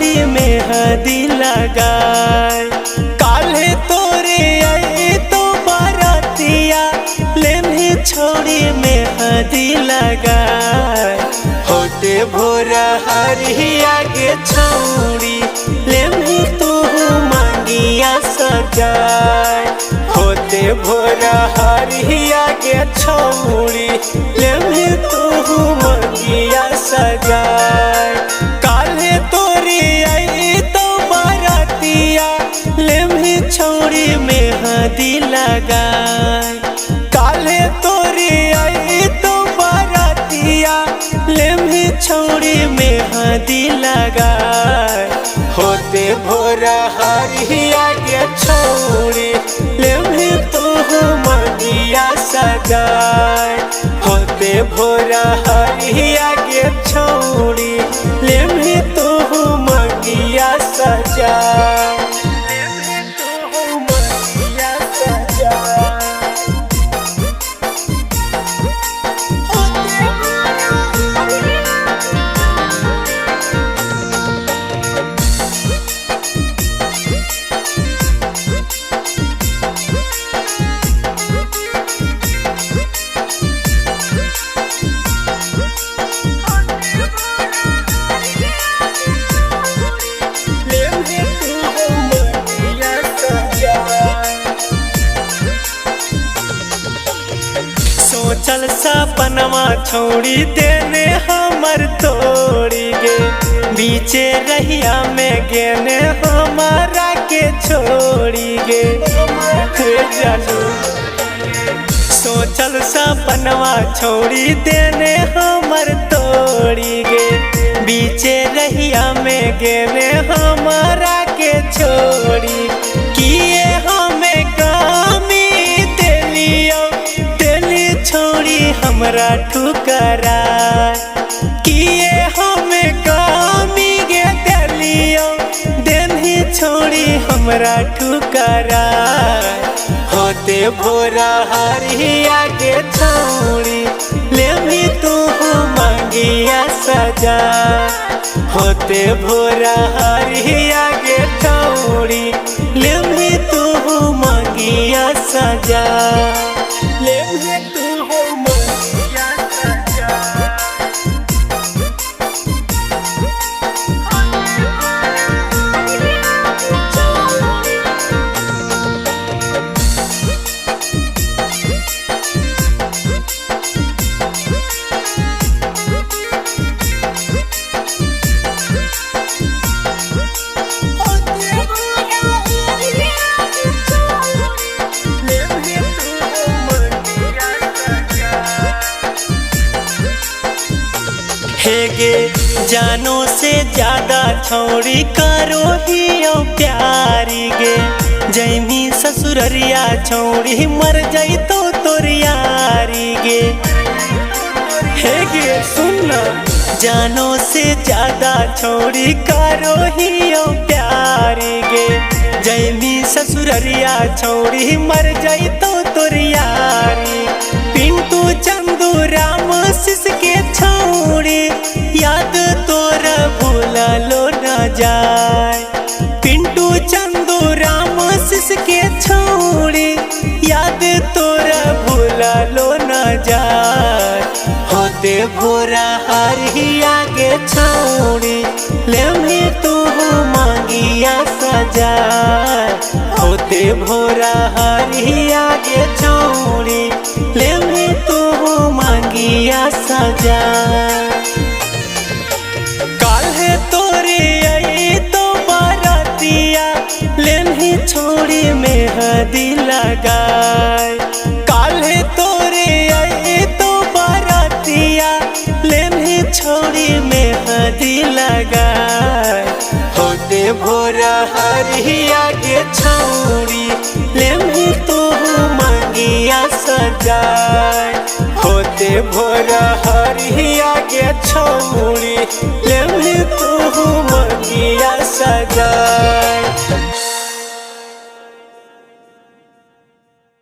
छौड़ी मेहंदी लगाए। काल्हे तोरे आई तो बारातिया लेने छौड़ी मेहंदी लगाए। होते भोरा हरिया के छौड़ी लेने तू मांगिया सजाए। होते भोरा हरिया के छौड़ी लेने तू मांगिया सजाए। काल्हे तोरी आई तो बारातिया लेने छौड़ी मेहंदी लगाए। काल्हे तोरी आई तो बारातिया लेने छौड़ी मेहंदी लगाए। होते भोरा हरिया के छौड़ी लेने तू मांगिया सजाए। होते भोरा हरिया के छौड़ी लेने तू मांगिया सजाए। लेने तू मांगिया सजाए। सोचल सपनवा छौड़ी देने हमर तोड़ी गे। बीचे रहिया में गेने हमारा के छोड़ी गे। सोचल सपनवा छौड़ी देने हमर तोड़ी गे। बीचे रहिया में गेने हमारा के छोड़ी। किए हमें कामी देलियो छौड़ी हमरा ठुकरा। किए हमें कामी गे देलियो देनी छौड़ी हमरा ठुकरा। होते भोरा हरिया के छौड़ी लेनी तू मांगिया सजा। होते भोरा हरिया के छौड़ी लेनी तू मांगिया सजा। लेने तू मांगिया सजा। हेगे जानो से ज्यादा छौड़ी करो ही प्यारी गे। जैमी ससुररिया छौड़ी मर जाई तो तोरियारी गे। हेगे सुनना जानो से ज्यादा छौड़ी करो ही प्यारी गे। जैमी ससुररिया छौड़ी मर जाई तो तोरियारी। पिंटू चंदू राम शिष के छौड़ी याद तोरा भूला लो न जाए। पिंटू चंदू राम शिष के छौड़ी याद तोरा भूला लो न जाए। होते भोरा हरिया के छौड़ी लेने तू मांगिया सजाए। होते भोरा हरिया के छौड़ी लेने तू मांगिया सजाए। काल्हे तोरे आई तो बारातिया लेने छौड़ी मेहंदी लगाए। काल्हे तोरे आई तो बारातिया लेने छौड़ी मेहंदी लगाए। होते भोरा हरिया के छौड़ी लेने तू मांगिया सजाए। होते भोरा हरिया के छौड़ी लेने तू